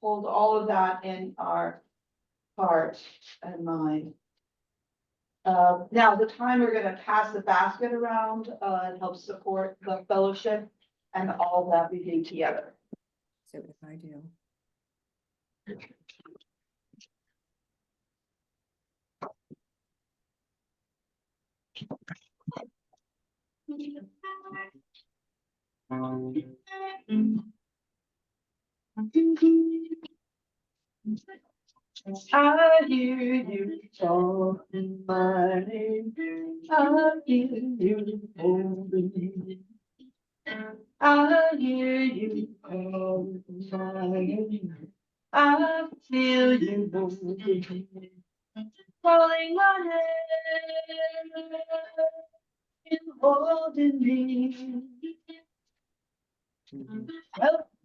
Hold all of that in our heart and mind. Now, the time we're going to pass the basket around and help support the fellowship and all that we do together. So if I do. I hear you calling my name. I hear you holding me. I hear you calling my name. I feel you holding me. Calling my name. You holding me.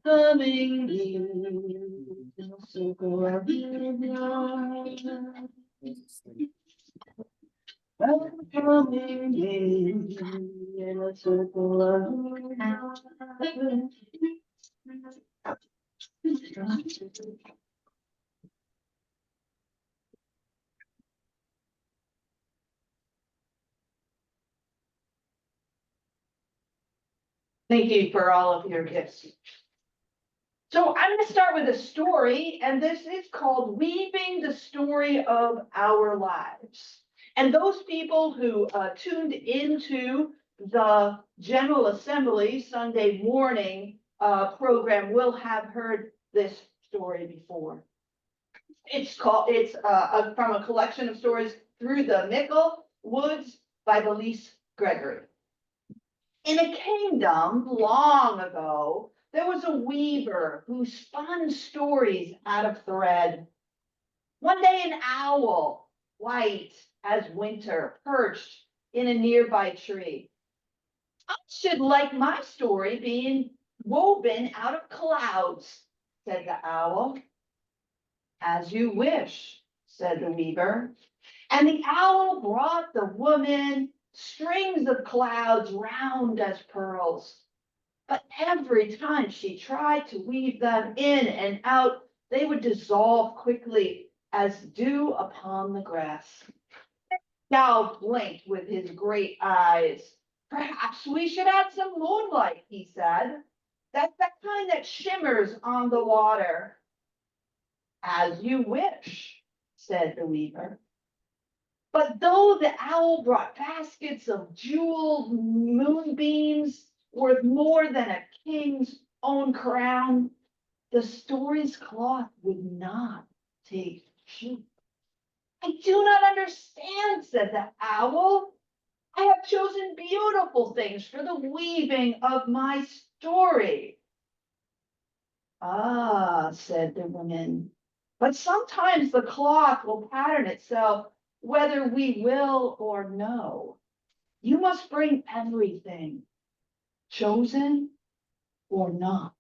Welcoming me in a circle of your welcoming me in a circle of Thank you for all of your gifts. So I'm going to start with a story, and this is called Weaving the Story of Our Lives. And those people who tuned into the General Assembly Sunday morning program will have heard this story before. It's from a collection of stories through the Mickle Woods by Elise Gregory. In a kingdom long ago, there was a weaver who spun stories out of thread. One day, an owl, white as winter, perched in a nearby tree. I should like my story being woven out of clouds, said the owl. As you wish, said the weaver. And the owl brought the woman strings of clouds round as pearls. But every time she tried to weave them in and out, they would dissolve quickly as dew upon the grass. The owl blinked with his great eyes. Perhaps we should add some moonlight, he said. That's that kind that shimmers on the water. As you wish, said the weaver. But though the owl brought baskets of jeweled moonbeams worth more than a king's own crown, the story's cloth would not take shape. I do not understand, said the owl. I have chosen beautiful things for the weaving of my story. Ah, said the woman, but sometimes the cloth will pattern itself whether we will or no. You must bring everything, chosen or not.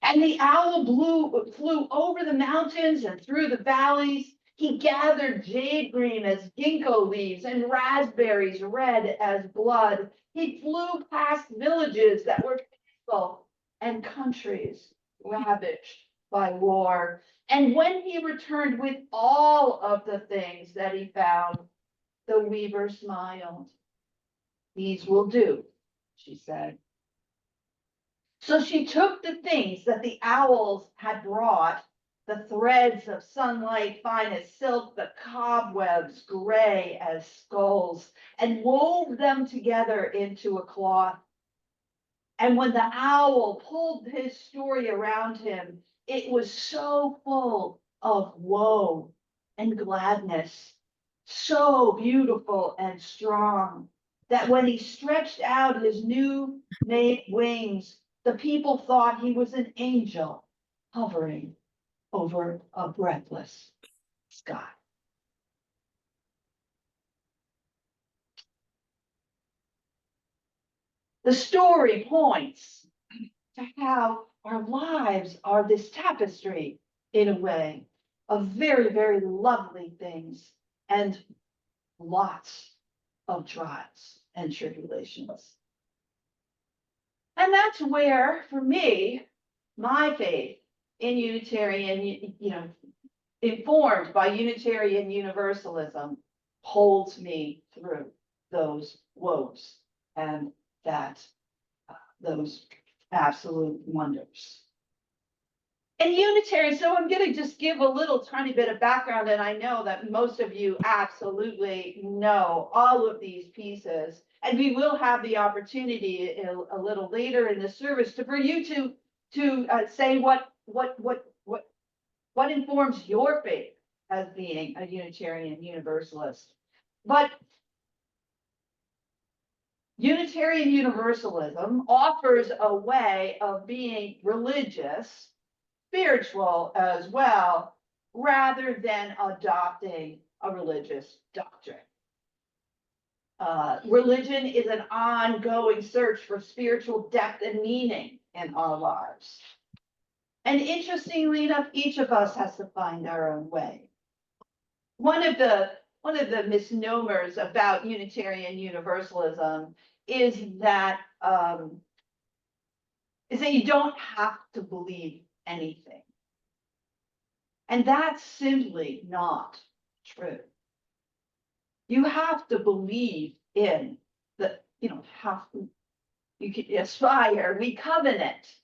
And the owl flew over the mountains and through the valleys. He gathered jade green as ginkgo leaves and raspberries red as blood. He flew past villages that were peaceful and countries ravaged by war. And when he returned with all of the things that he found, the weaver smiled. These will do, she said. So she took the things that the owls had brought, the threads of sunlight fine as silk, the cobwebs gray as skulls, and wove them together into a cloth. And when the owl pulled his story around him, it was so full of woe and gladness, so beautiful and strong, that when he stretched out his new made wings, the people thought he was an angel hovering over a breathless sky. The story points to how our lives are this tapestry, in a way, of very, very lovely things and lots of trials and tribulations. And that's where, for me, my faith in Unitarian, informed by Unitarian Universalism, holds me through those woes and those absolute wonders. And Unitarian, so I'm going to just give a little tiny bit of background, and I know that most of you absolutely know all of these pieces, and we will have the opportunity a little later in the service for you to say what informs your faith as being a Unitarian Universalist. But Unitarian Universalism offers a way of being religious, spiritual as well, rather than adopting a religious doctrine. Religion is an ongoing search for spiritual depth and meaning in our lives. And interestingly enough, each of us has to find our own way. One of the misnomers about Unitarian Universalism is that you don't have to believe anything. And that's simply not true. You have to believe in the, you can aspire, we covenant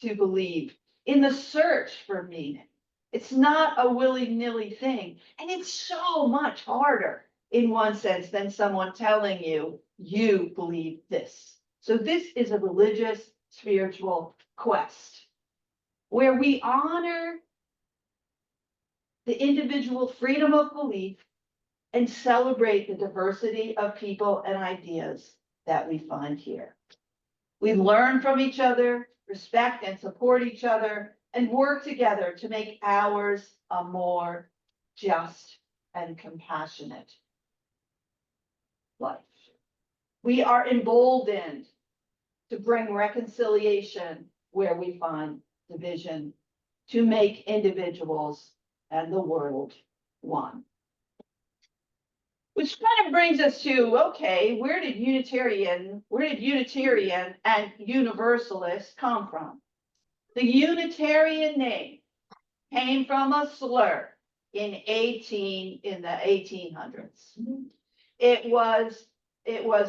to believe in the search for meaning. It's not a willy-nilly thing. And it's so much harder in one sense than someone telling you, you believe this. So this is a religious, spiritual quest where we honor the individual freedom of belief and celebrate the diversity of people and ideas that we find here. We learn from each other, respect and support each other, and work together to make ours a more just and compassionate life. We are emboldened to bring reconciliation where we find division, to make individuals and the world one. Which kind of brings us to, okay, where did Unitarian and Universalist come from? The Unitarian name came from a slur in the 1800s. It was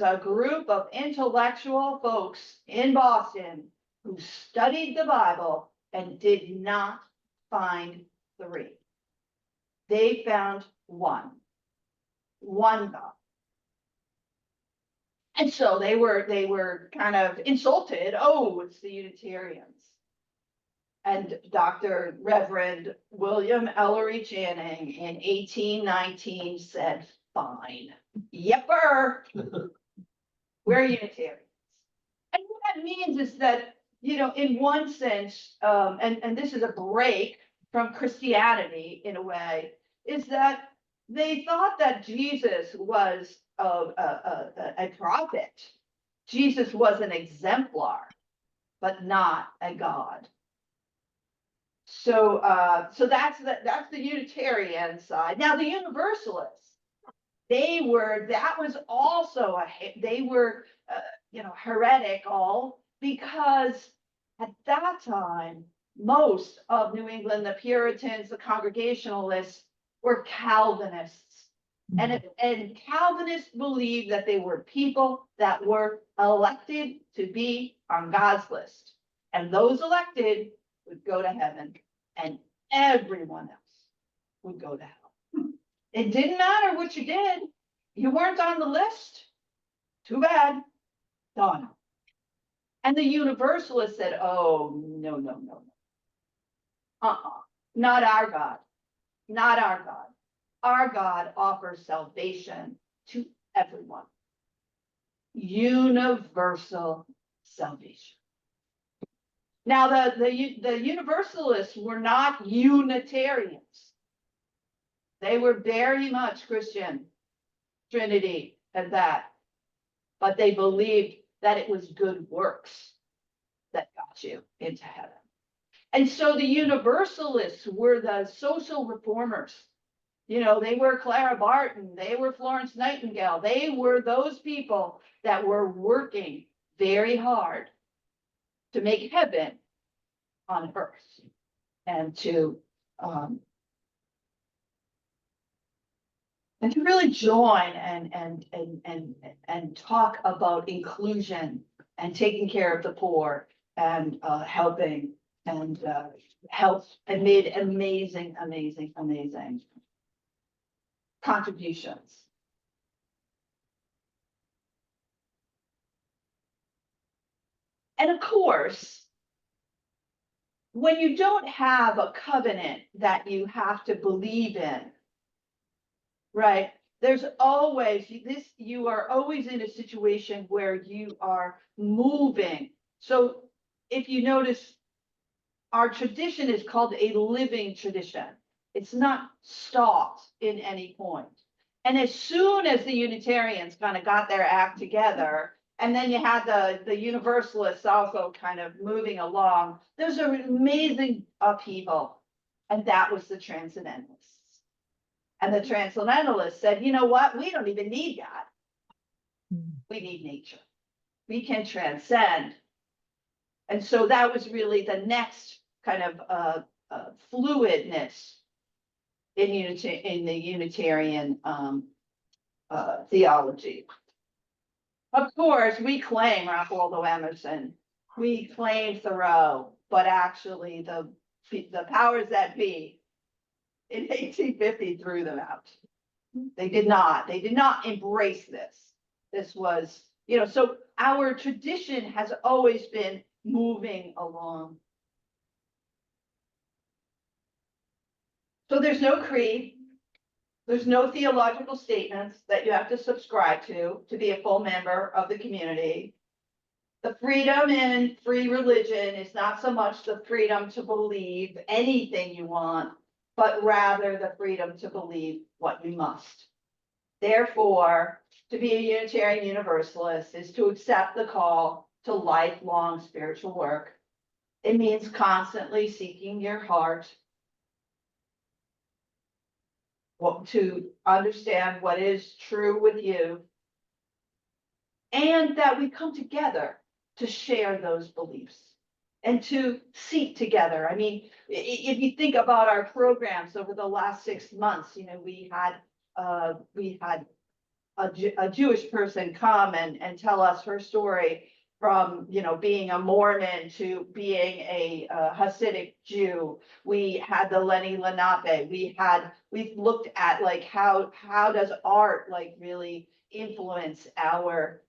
a group of intellectual folks in Boston who studied the Bible and did not find three. They found one God. And so they were kind of insulted. Oh, it's the Unitarians. And Dr. Reverend William Ellery Channing in 1819 said, fine, yepper, we're Unitarians. And what that means is that, in one sense, and this is a break from Christianity in a way, is that they thought that Jesus was a prophet. Jesus was an exemplar, but not a God. So that's the Unitarian side. Now the Universalists, they were heretical, because at that time most of New England, the Puritans, the Congregationalists, were Calvinists. And Calvinists believed that they were people that were elected to be on God's list. And those elected would go to heaven, and everyone else would go to hell. It didn't matter what you did. You weren't on the list. Too bad. Done. And the Universalists said, oh, no. Not our God. Not our God. Our God offers salvation to everyone. Universal salvation. Now, the Universalists were not Unitarians. They were very much Christian, Trinity, and that. But they believed that it was good works that got you into heaven. And so the Universalists were the social reformers. They were Clara Barton, they were Florence Nightingale. They were those people that were working very hard to make heaven on earth. and to really join and talk about inclusion and taking care of the poor and helping and help and made amazing contributions. And of course, when you don't have a covenant that you have to believe in, right? There's always this, you are always in a situation where you are moving. So if you notice, our tradition is called a living tradition. It's not stopped in any point. And as soon as the Unitarians kind of got their act together, and then you had the Universalists also kind of moving along, there's an amazing upheaval. And that was the Transcendentalists. And the Transcendentalists said, you know what? We don't even need God. We need nature. We can transcend. And so that was really the next kind of fluidness in the Unitarian theology. Of course, we claim Ralph Waldo Emerson, we claim Thoreau, but actually the powers that be in 1850 threw them out. They did not embrace this. This was, so our tradition has always been moving along. So there's no creed. There's no theological statements that you have to subscribe to be a full member of the community. The freedom in free religion is not so much the freedom to believe anything you want, but rather the freedom to believe what you must. Therefore, to be a Unitarian Universalist is to accept the call to lifelong spiritual work. It means constantly seeking your heart, to understand what is true with you, and that we come together to share those beliefs and to seek together. I mean, if you think about our programs over the last 6 months, we had a Jewish person come and tell us her story from, being a Mormon to being a Hasidic Jew. We had the Lenny Lenape. We looked at like how does art like really influence our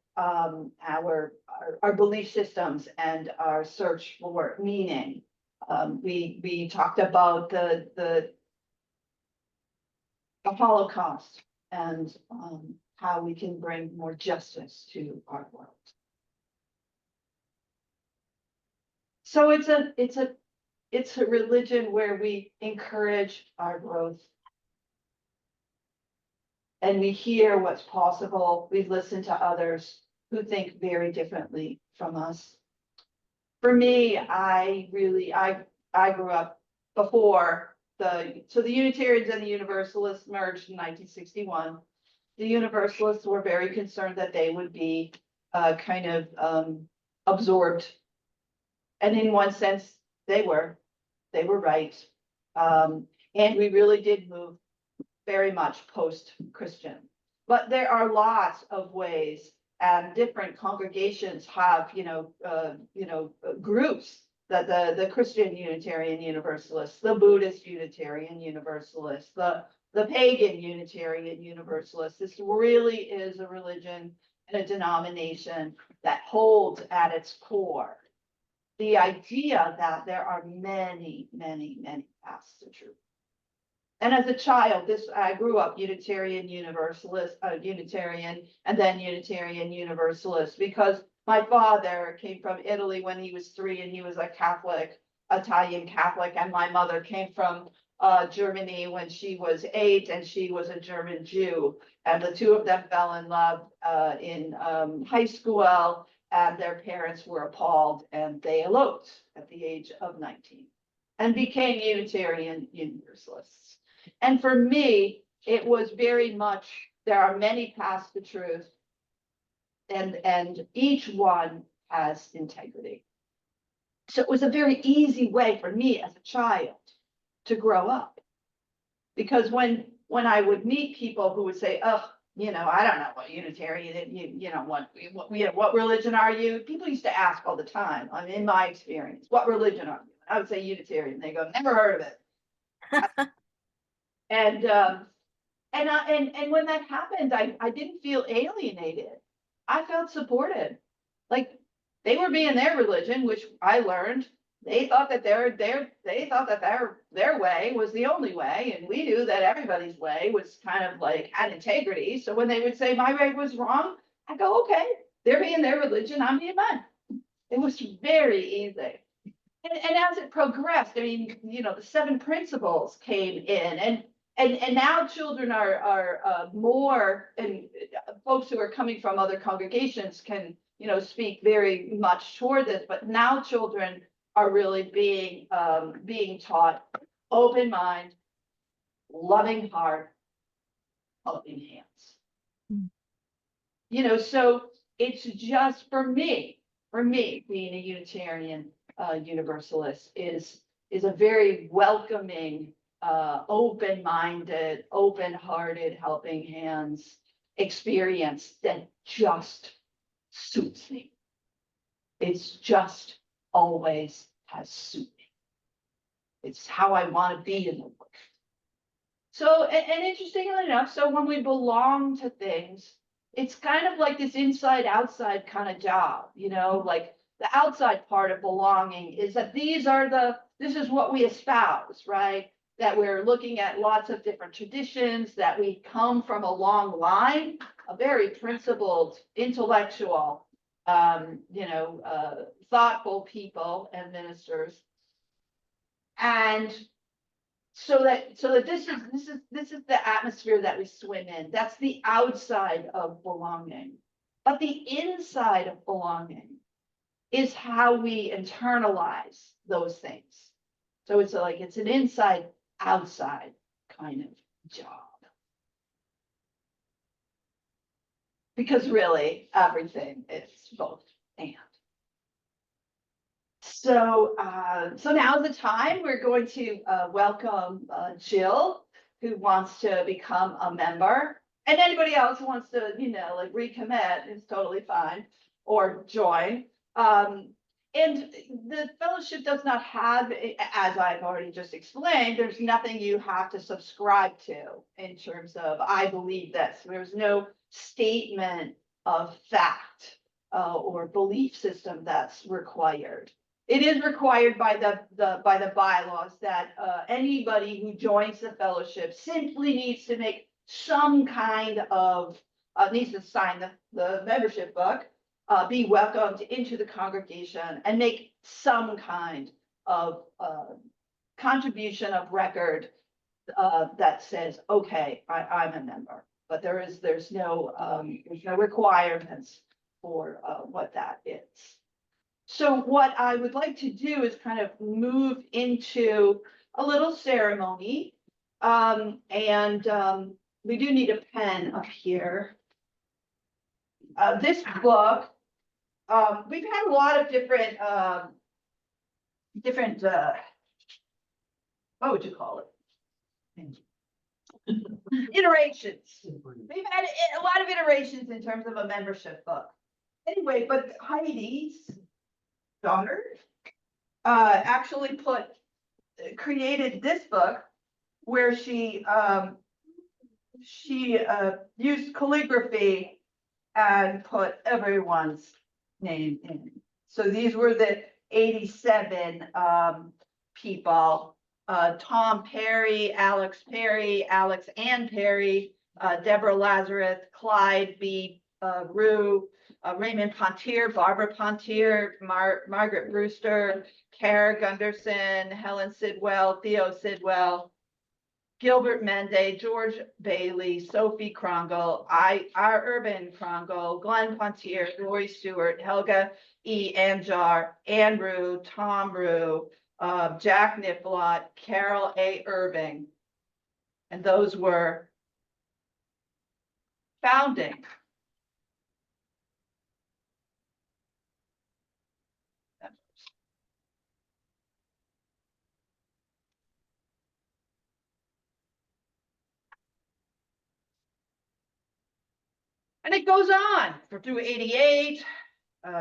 belief systems and our search for meaning. We talked about the Holocaust and how we can bring more justice to our world. So it's a religion where we encourage our growth. And we hear what's possible. We listen to others who think very differently from us. For me, I grew up before so the Unitarians and the Universalists merged in 1961. The Universalists were very concerned that they would be kind of absorbed. And in one sense, they were right. And we really did move very much post-Christian. But there are lots of ways, and different congregations have, groups, that the Christian Unitarian Universalists, the Buddhist Unitarian Universalists, the pagan Unitarian Universalists. This really is a religion and a denomination that holds at its core the idea that there are many paths to truth. And as a child, I grew up Unitarian Universalist, Unitarian, and then Unitarian Universalist, because my father came from Italy when he was 3, and he was a Catholic, Italian Catholic, and my mother came from Germany when she was 8, and she was a German Jew, and the two of them fell in love in high school, and their parents were appalled, and they eloped at the age of 19 and became Unitarian Universalists. And for me, it was very much, there are many paths to truth, and each one has integrity. So it was a very easy way for me as a child to grow up. Because when I would meet people who would say, oh, I don't know what Unitarian, what religion are you? People used to ask all the time, in my experience, what religion are you? I would say Unitarian. They go, never heard of it. And when that happened, I didn't feel alienated. I felt supported. Like they were being their religion, which I learned. They thought that their way was the only way, and we knew that everybody's way was kind of like had integrity. So when they would say my way was wrong, I go, okay, they're being their religion, I'm being mine. It was very easy. And as it progressed, I mean, the 7 principles came in, and now children are more, and folks who are coming from other congregations can, speak very much toward this, but now children are really being taught open mind, loving heart, helping hands. So it's just for me, being a Unitarian Universalist is a very welcoming, open-minded, open-hearted, helping hands experience that just suits me. It's just always has suited me. It's how I want to be in the world. So, and interestingly enough, so when we belong to things, it's kind of like this inside-outside kind of job, like the outside part of belonging is that this is what we espouse, right? That we're looking at lots of different traditions, that we come from a long line, a very principled, intellectual, thoughtful people and ministers. And so that this is the atmosphere that we swim in. That's the outside of belonging. But the inside of belonging is how we internalize those things. So it's an inside outside kind of job. Because really everything is both and. So now's the time we're going to welcome Jill, who wants to become a member, and anybody else who wants to, recommit is totally fine, or join. And the fellowship does not have, as I've already just explained, there's nothing you have to subscribe to in terms of, I believe this. There's no statement of fact or belief system that's required. It is required by the bylaws that anybody who joins the fellowship simply needs to make some kind of, needs to sign the membership book, be welcomed into the congregation, and make some kind of contribution of record that says, okay, I'm a member. But there's no requirements for what that is. So what I would like to do is kind of move into a little ceremony. We do need a pen up here. This book, we've had a lot of different, what would you call it? Iterations. We've had a lot of iterations in terms of a membership book. Anyway, but Heidi's daughter actually created this book where she used calligraphy and put everyone's name in. So these were the 87 people: Tom Perry, Alex Ann Perry, Deborah Lazarus, Clyde B. Rue, Raymond Pontier, Barbara Pontier, Margaret Brewster, Kara Gunderson, Helen Sidwell, Theo Sidwell, Gilbert Mende, George Bailey, Sophie Krongle, R. Urban Krongle, Glenn Pontier, Laurie Stuart, Helga E. Anjar, Ann Rue, Tom Rue, Jack Niflot, Carol A. Irving. And those were founding. And it goes on through 88.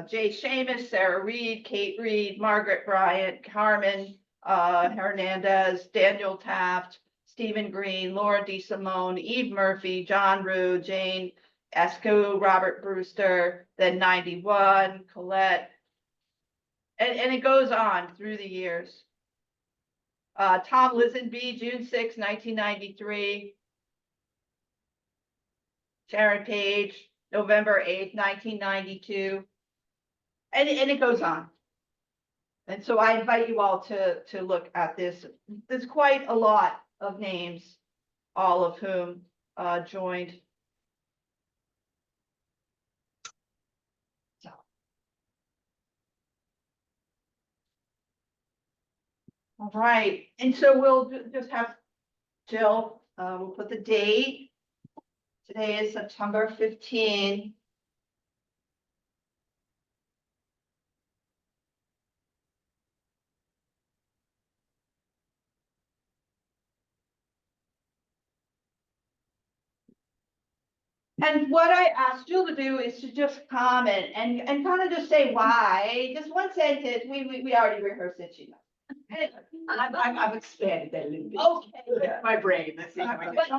Jay Seamus, Sarah Reed, Kate Reed, Margaret Bryant, Carmen Hernandez, Daniel Taft, Stephen Green, Laura DeSimone, Eve Murphy, John Rue, Jane Esco, Robert Brewster, then 91, Colette. And it goes on through the years. Tom Lisenby, June 6, 1993. Sharon Page, November 8, 1992. And it goes on. And so I invite you all to look at this. There's quite a lot of names, all of whom joined. So. All right, and so we'll just have Jill, we'll put the date. Today is September 15. And what I asked Jill to do is to just comment and kind of just say why, just one sentence. We already rehearsed it, you know. I've expanded that a little bit. Okay. My brain, let's see how I But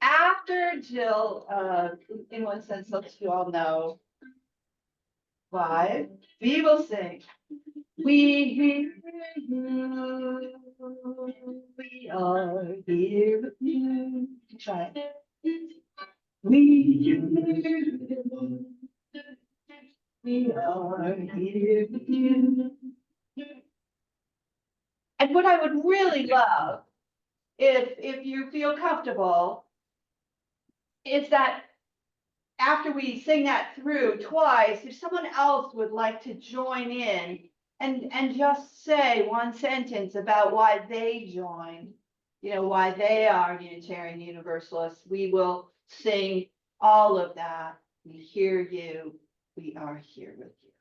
after Jill, in one sense, lets you all know why, we will sing. We hear you. We are here with you. Try it. We hear you. We are here with you. And what I would really love, if you feel comfortable, is that after we sing that through twice, if someone else would like to join in and just say one sentence about why they joined, you know, why they are Unitarian Universalists, we will sing all of that. We hear you. We are here with you.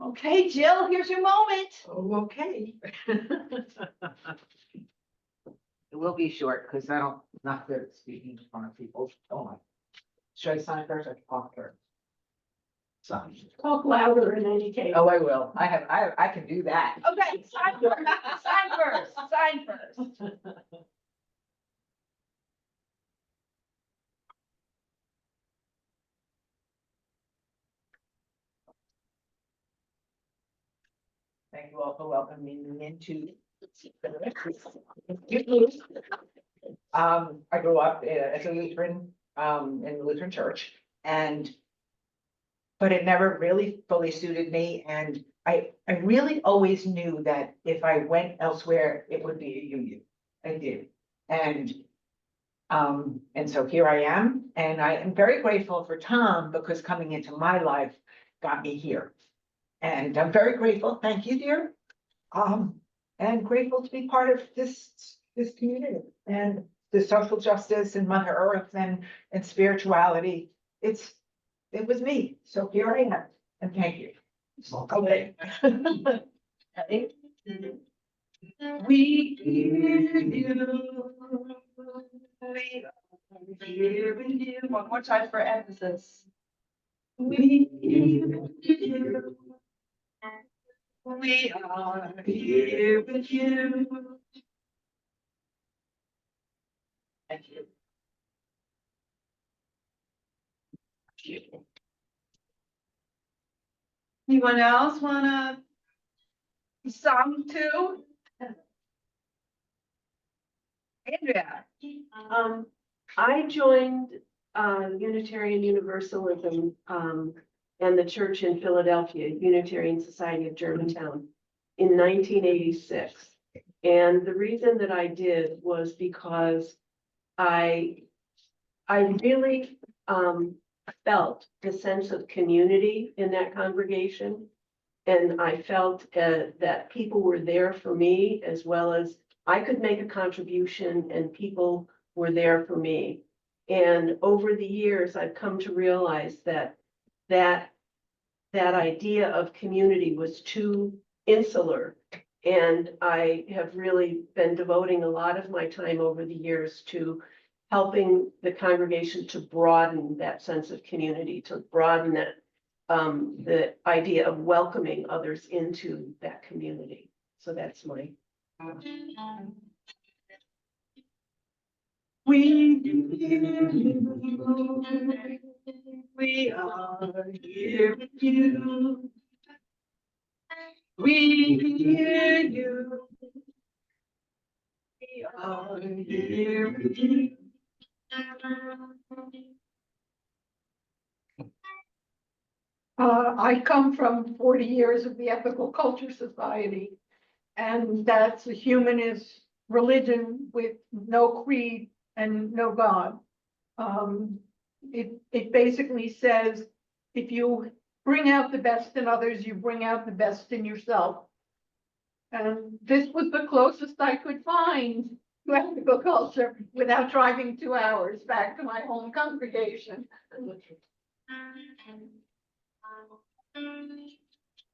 Okay, Jill, here's your moment. Oh, okay. It will be short because not good at speaking in front of people. Oh my. Should I sign first or talk first? Sign. Talk louder in any case. Oh, I will. I can do that. Okay, sign first. Sign first. Sign first. Thank you all for welcoming me into. I grew up as a Lutheran, in the Lutheran church, but it never really fully suited me. And I really always knew that if I went elsewhere, it would be a union. I did. And so here I am, and I am very grateful for Tom because coming into my life got me here. And I'm very grateful. Thank you, dear. And grateful to be part of this community and the social justice and Mother Earth and spirituality. It was me. So here I am. And thank you. Okay. We hear you. We are here with you. One more time for emphasis. We hear you. We are here with you. Thank you. Anyone else wanna song too? Andrea. I joined Unitarian Universalism and the church in Philadelphia, Unitarian Society of Germantown, in 1986. And the reason that I did was because I really felt the sense of community in that congregation. And I felt that people were there for me, as well as I could make a contribution and people were there for me. And over the years, I've come to realize that idea of community was too insular And I have really been devoting a lot of my time over the years to helping the congregation to broaden that sense of community, to broaden that, the idea of welcoming others into that community. So that's my. We are here with you. We hear you. We are here with you. I come from 40 years of the Ethical Culture Society, and that's a humanist religion with no creed and no God. It basically says, if you bring out the best in others, you bring out the best in yourself. And this was the closest I could find to ethical culture without driving 2 hours back to my home congregation.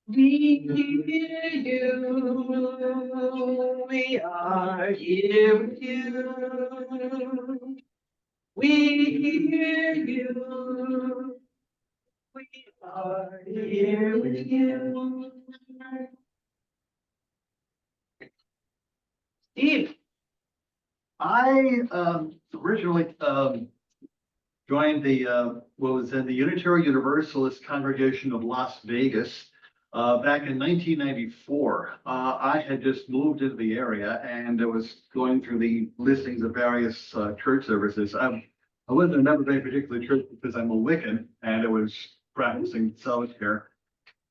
We hear you, we are here with you. We hear you, we are here with you. Steve. I originally joined the what was then the Unitarian Universalist congregation of Las Vegas back in 1994. I had just moved into the area and I was going through the listings of various church services. I wasn't a member of any particular church because I'm a Wiccan and I was practicing solitaire.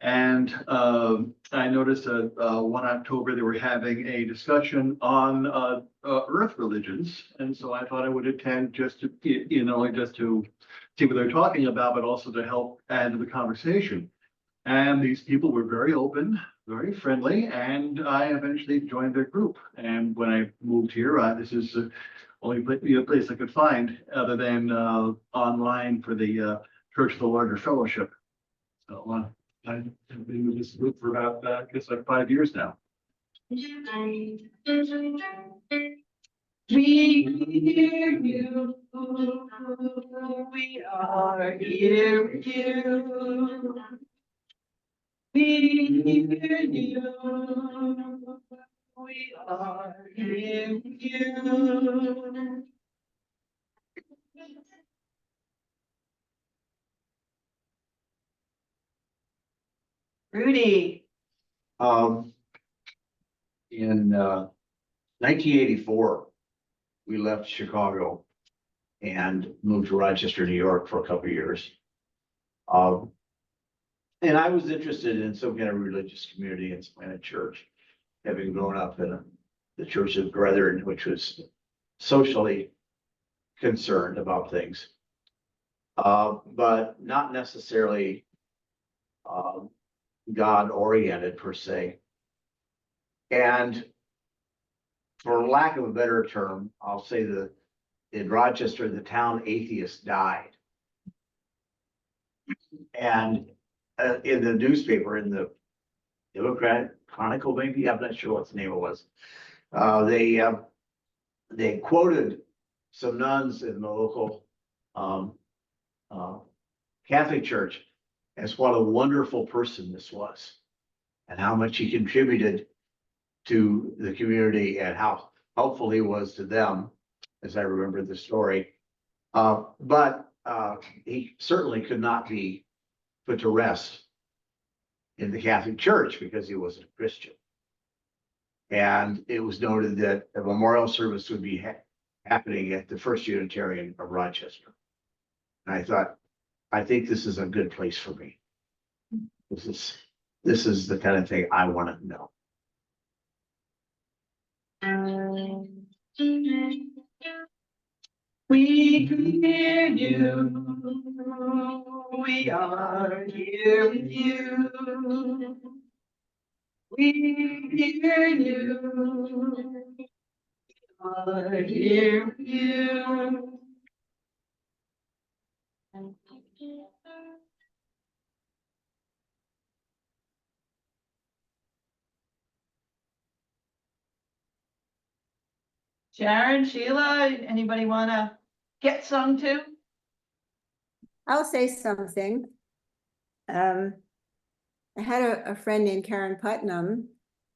And I noticed that one October they were having a discussion on Earth religions, and so I thought I would attend just to, just to see what they're talking about, but also to help add to the conversation. And these people were very open, very friendly, and I eventually joined their group. And when I moved here, this is the only place I could find other than online for the Church of the Larger Fellowship. So. I've been with this group for about, I guess, like 5 years now. We hear you. We are here with you. We hear you. We are here with you. Rudy. In 1984, we left Chicago and moved to Rochester, New York for a couple of years. And I was interested in some kind of religious community and some kind of church, having grown up in the Church of Brethren, which was socially concerned about things, but not necessarily God-oriented per se. And for lack of a better term, I'll say that in Rochester, the town atheist died. And in the newspaper, in the Democrat Chronicle, maybe, I'm not sure what the name it was, they quoted some nuns in the local Catholic church as what a wonderful person this was, and how much he contributed to the community and how helpful he was to them, as I remember the story. But he certainly could not be put to rest in the Catholic Church because he wasn't a Christian. And it was noted that a memorial service would be happening at the First Unitarian of Rochester. And I thought, I think this is a good place for me. This is the kind of thing I want to know. We hear you. We are here with you. We hear you. We are here with you. Sharon, Sheila, anybody wanna get some too? I'll say something. I had a friend named Karen Putnam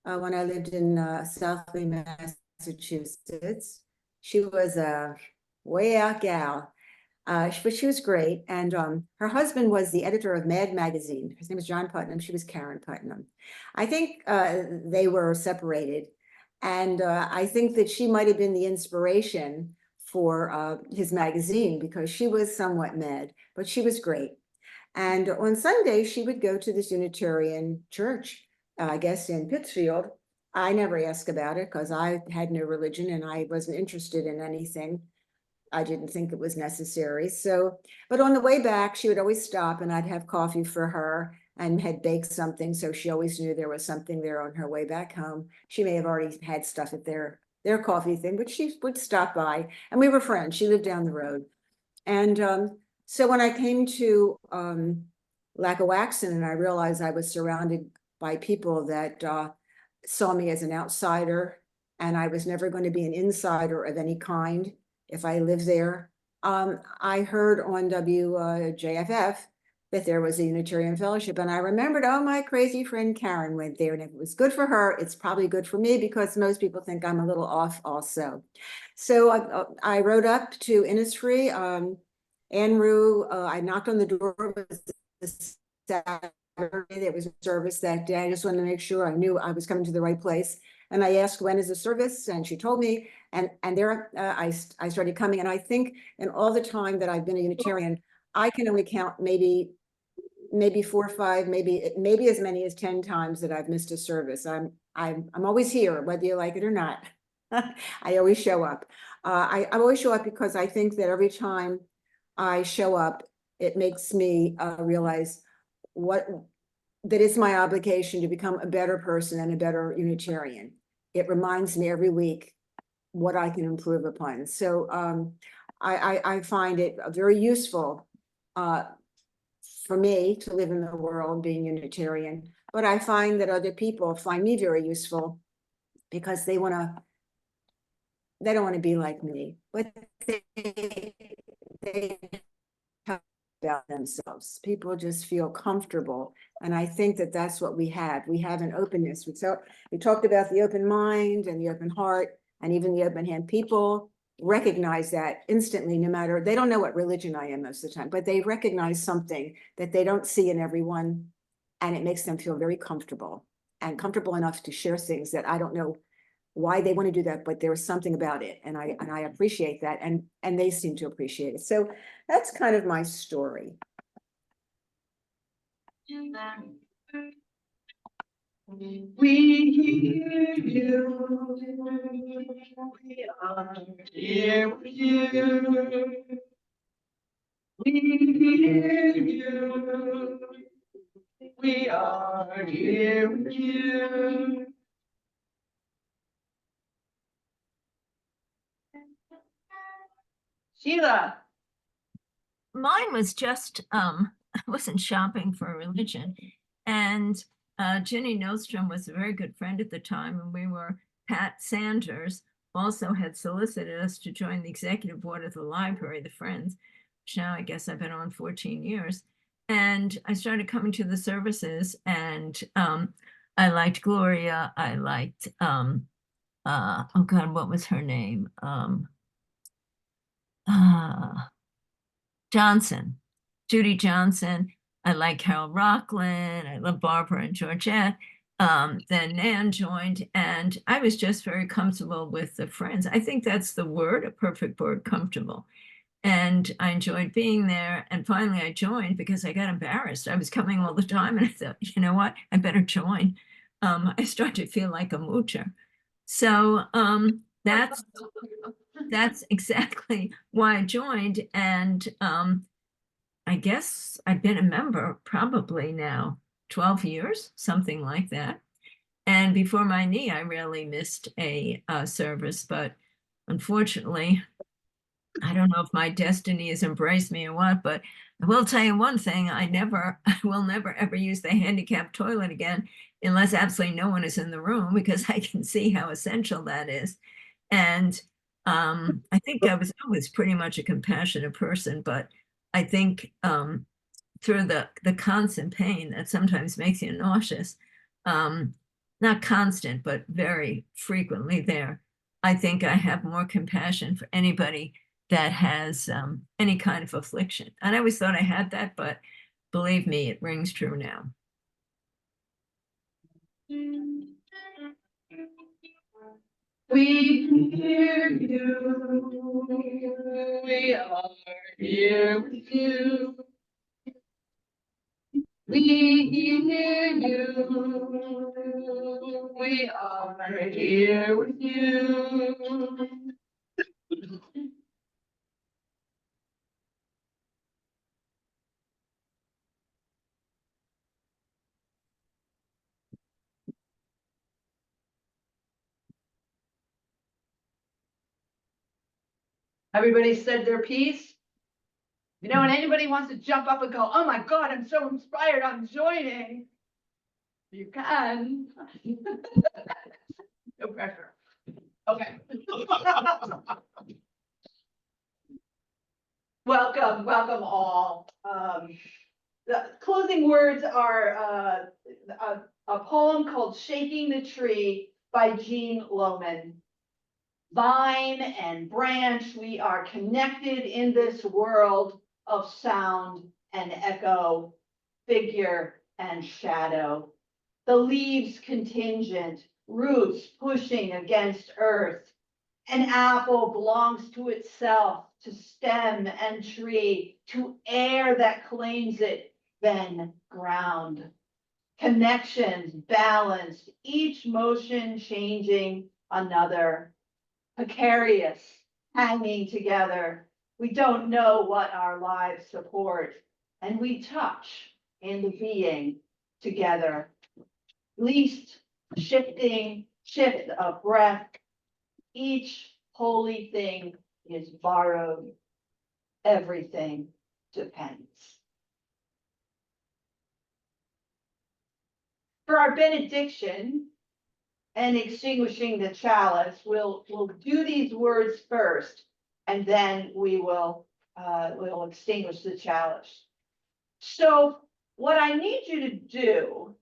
when I lived in Southly, Massachusetts. She was a way out gal, but she was great. And her husband was the editor of Mad Magazine. His name was John Putnam. She was Karen Putnam. I think they were separated. And I think that she might have been the inspiration for his magazine because she was somewhat mad, but she was great. And on Sunday, she would go to this Unitarian church, I guess in Pittsfield. I never asked about it because I had no religion and I wasn't interested in anything. I didn't think it was necessary. So, but on the way back, she would always stop and I'd have coffee for her and had baked something. So she always knew there was something there on her way back home. She may have already had stuff at their coffee thing, but she would stop by and we were friends. She lived down the road. And so when I came to Lackawaxen and I realized I was surrounded by people that saw me as an outsider and I was never going to be an insider of any kind if I lived there, I heard on WJFF that there was a Unitarian Fellowship and I remembered, oh, my crazy friend Karen went there and if it was good for her, it's probably good for me because most people think I'm a little off also. So I rode up to Innisfree. Anne Rue, I knocked on the door. It was Saturday. There was a service that day. I just wanted to make sure I knew I was coming to the right place. And I asked, when is the service? And she told me. And there I started coming. And I think in all the time that I've been a Unitarian, I can only count maybe 4 or 5, maybe as many as 10 times that I've missed a service. I'm always here, whether you like it or not. I always show up. I always show up because I think that every time I show up, it makes me realize that it's my obligation to become a better person and a better Unitarian. It reminds me every week what I can improve upon. So I find it very useful for me to live in the world being Unitarian, but I find that other people find me very useful because they don't want to be like me, but they talk about themselves. People just feel comfortable. And I think that that's what we have. We have an openness. We talked about the open mind and the open heart and even the open hand. People recognize that instantly, no matter, they don't know what religion I am most of the time, but they recognize something that they don't see in everyone. And it makes them feel very comfortable and comfortable enough to share things that I don't know why they want to do that, but there's something about it. And I appreciate that. And they seem to appreciate it. So that's kind of my story. We hear you. We are here with you. We hear you. We are here with you. Sheila. Mine was just, I wasn't shopping for a religion. And Jenny Nostrom was a very good friend at the time. And Pat Sanders also had solicited us to join the executive board of the library, the Friends, which now I guess I've been on 14 years. And I started coming to the services and I liked Gloria. I liked, oh God, what was her name? Johnson, Judy Johnson. I like Carol Rockland. I love Barbara and Georgette. Then Nan joined, and I was just very comfortable with the Friends. I think that's the word, a perfect word, comfortable. And I enjoyed being there. And finally, I joined because I got embarrassed. I was coming all the time, and I thought, you know what? I better join. I started to feel like a moocher. So that's exactly why I joined. And I guess I've been a member probably now 12 years, something like that. And before my knee, I really missed a service, but unfortunately, I don't know if my destiny has embraced me or what, but I will tell you one thing, I will never ever use the handicapped toilet again unless absolutely no one is in the room because I can see how essential that is. And I think I was always pretty much a compassionate person, but I think through the constant pain that sometimes makes you nauseous, not constant, but very frequently there, I think I have more compassion for anybody that has any kind of affliction. And I always thought I had that, but believe me, it rings true now. We hear you, we are here with you. We hear you, we are here with you. Everybody said their piece? You know, when anybody wants to jump up and go, oh my God, I'm so inspired, I'm joining. You can. No pressure. Okay. Welcome, welcome all. The closing words are a poem called Shaking the Tree by Jean Lohman. Vine and branch, we are connected in this world of sound and echo, figure and shadow. The leaves contingent, roots pushing against earth. An apple belongs to itself, to stem and tree, to air that claims it, then ground. Connections balanced, each motion changing another. Precarious, hanging together. We don't know what our lives support, and we touch in the being together. Least shifting, shift of breath. Each holy thing is borrowed. Everything depends. For our benediction and extinguishing the chalice, we'll do these words first, and then we'll extinguish the chalice. So what I need you to do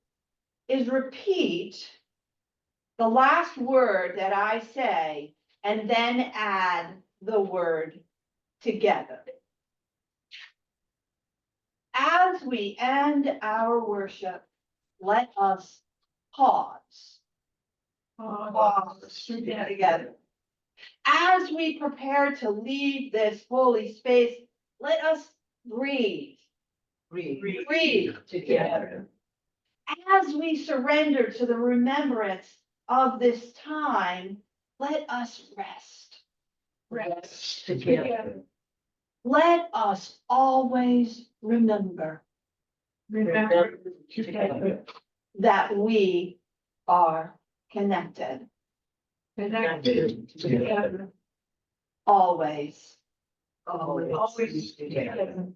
is repeat the last word that I say, and then add the word together. As we end our worship, let us pause. Pause together. As we prepare to leave this holy space, let us breathe. Breathe together. As we surrender to the remembrance of this time, let us rest. Rest together. Let us always remember together that we are connected. Connected together. Always. Always together.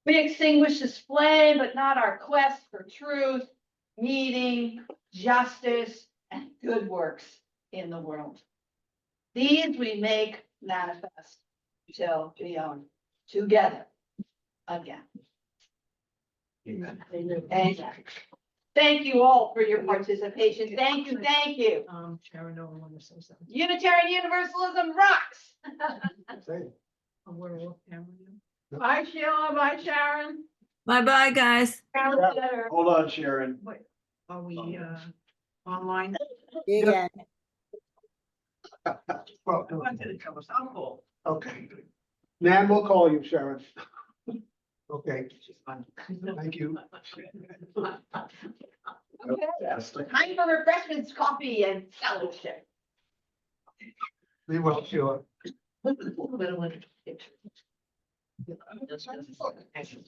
We extinguish this flame, but not our quest for truth, meaning, justice, and good works in the world. These we make manifest till we are together again. Amen. Amen. Thank you all for your participation. Thank you, thank you. Sharon, no one want to say something. Unitarian Universalism rocks. Bye, Sheila. Bye, Sharon. Bye-bye, guys. Hold on, Sharon. Are we, online? Yeah. Well, I wanted to cover some. Okay. Nan will call you, Sharon. Okay, thank you. Okay. Time for refreshments, coffee, and fellowship. We will, sure.